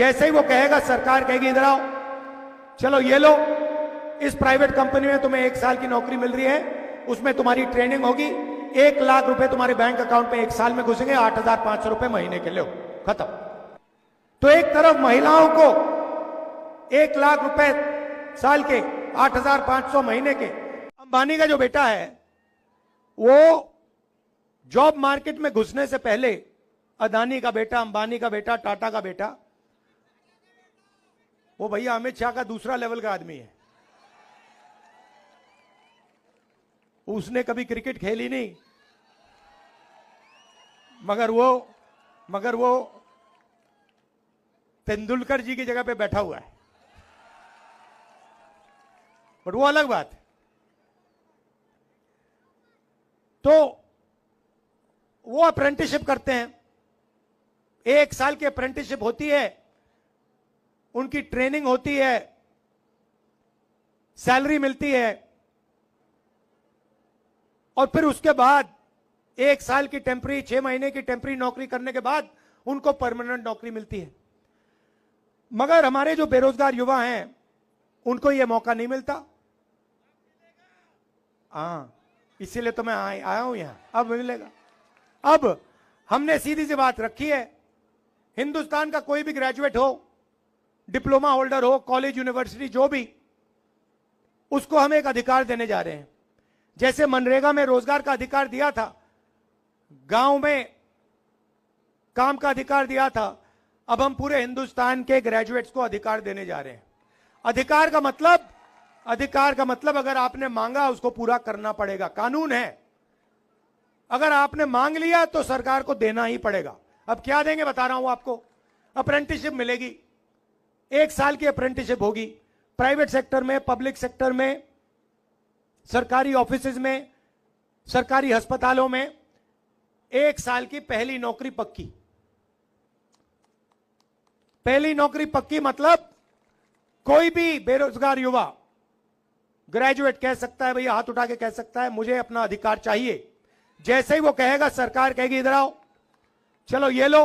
जैसे ही वो कहेगा, सरकार कहेगी इधर आओ, चलो ये लो, इस प्राइवेट कंपनी में तुम्हें 1 साल की नौकरी मिल रही है, उसमें तुम्हारी ट्रेनिंग होगी, 1 लाख रुपए तुम्हारे बैंक अकाउंट में 1 साल में घुसेंगे, 8,500 रुपए महीने के, लो खत्म। तो एक तरफ महिलाओं को 1 लाख रुपए साल के, 8,500 महीने के। अंबानी का जो बेटा है वो जॉब मार्केट में घुसने से पहले, अदानी का बेटा, अंबानी का बेटा, टाटा का बेटा, वो भैया अमित शाह का दूसरा लेवल का आदमी है। उसने कभी क्रिकेट खेली नहीं, मगर वो तेंदुलकर जी की जगह पे बैठा हुआ है, बट वो अलग बात है। तो वो अप्रेंटिसशिप करते हैं, 1 साल की अप्रेंटिसशिप होती है, उनकी ट्रेनिंग होती है, सैलरी मिलती है, और फिर उसके बाद 1 साल की टेम्पररी, 6 महीने की टेम्पररी नौकरी करने के बाद उनको परमानेंट नौकरी मिलती है। मगर हमारे जो बेरोजगार युवा हैं उनको यह मौका नहीं मिलता। हाँ, इसीलिए तो मैं आया हूं यहां, अब मिलेगा। अब हमने सीधी सी बात रखी है, हिंदुस्तान का कोई भी ग्रेजुएट हो, डिप्लोमा होल्डर हो, कॉलेज यूनिवर्सिटी जो भी, उसको हम एक अधिकार देने जा रहे हैं। जैसे मनरेगा में रोजगार का अधिकार दिया था, गांव में काम का अधिकार दिया था, अब हम पूरे हिंदुस्तान के ग्रेजुएट्स को अधिकार देने जा रहे हैं। अधिकार का मतलब अगर आपने मांगा उसको पूरा करना पड़ेगा, कानून है। अगर आपने मांग लिया तो सरकार को देना ही पड़ेगा। अब क्या देंगे बता रहा हूं आपको। अप्रेंटिसशिप मिलेगी, 1 साल की अप्रेंटिसशिप होगी, प्राइवेट सेक्टर में, पब्लिक सेक्टर में, सरकारी ऑफिसेज में, सरकारी अस्पतालों में 1 साल की पहली नौकरी पक्की। पहली नौकरी पक्की मतलब कोई भी बेरोजगार युवा, ग्रेजुएट कह सकता है, भैया हाथ उठा के कह सकता है मुझे अपना अधिकार चाहिए। जैसे ही वो कहेगा, सरकार कहेगी इधर आओ, चलो ये लो,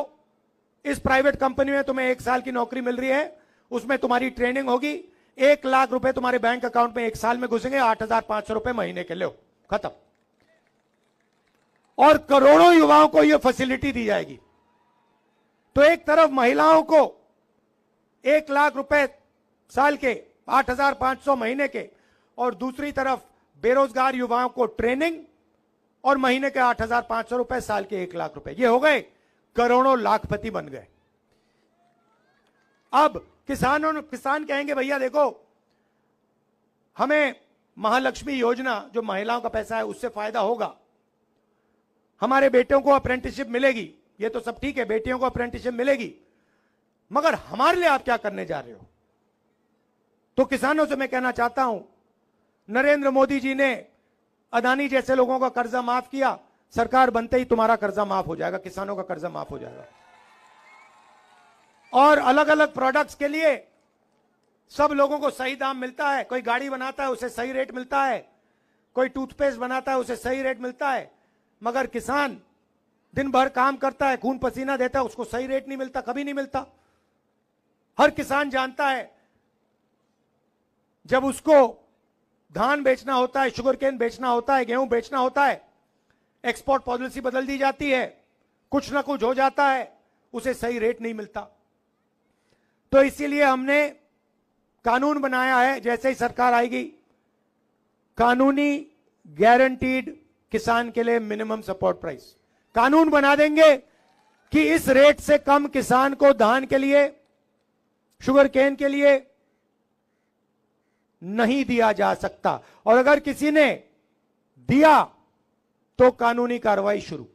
इस प्राइवेट कंपनी में तुम्हें 1 साल की नौकरी मिल रही है, उसमें तुम्हारी ट्रेनिंग होगी, 1 लाख रुपए तुम्हारे बैंक अकाउंट में 1 साल में घुसेंगे, 8,500 रुपए महीने के, लो खत्म। और करोड़ों युवाओं को यह फैसिलिटी दी जाएगी। तो एक तरफ महिलाओं को 1 लाख रुपए साल के, 8,500 महीने के, और दूसरी तरफ बेरोजगार युवाओं को ट्रेनिंग और महीने के 8,500 रुपए, साल के 1 लाख रुपए। ये हो गए, करोड़ों लाखपति बन गए। अब किसान कहेंगे भैया देखो, हमें महालक्ष्मी योजना, जो महिलाओं का पैसा है, उससे फायदा होगा, हमारे बेटियों को अप्रेंटिसशिप मिलेगी, ये तो सब ठीक है, बेटियों को अप्रेंटिसशिप मिलेगी, मगर हमारे लिए आप क्या करने जा रहे हो? तो किसानों से मैं कहना चाहता हूं, नरेंद्र मोदी जी ने अदानी जैसे लोगों का कर्जा माफ किया, सरकार बनते ही तुम्हारा कर्जा माफ हो जाएगा, किसानों का कर्जा माफ हो जाएगा। और अलग अलग प्रोडक्ट्स के लिए सब लोगों को सही दाम मिलता है। कोई गाड़ी बनाता है उसे सही रेट मिलता है, कोई टूथपेस्ट बनाता है उसे सही रेट मिलता है, मगर किसान दिन भर काम करता है, खून पसीना देता है, उसको सही रेट नहीं मिलता, कभी नहीं मिलता। हर किसान जानता है जब उसको धान बेचना होता है, शुगर केन बेचना होता है, गेहूं बेचना होता है, एक्सपोर्ट पॉलिसी बदल दी जाती है, कुछ ना कुछ हो जाता है, उसे सही रेट नहीं मिलता। तो इसीलिए हमने कानून बनाया है, जैसे ही सरकार आएगी, कानूनी गारंटीड किसान के लिए मिनिमम सपोर्ट प्राइस कानून बना देंगे कि इस रेट से कम किसान को धान के लिए, शुगर केन के लिए नहीं दिया जा सकता, और अगर किसी ने दिया तो कानूनी कार्रवाई शुरू।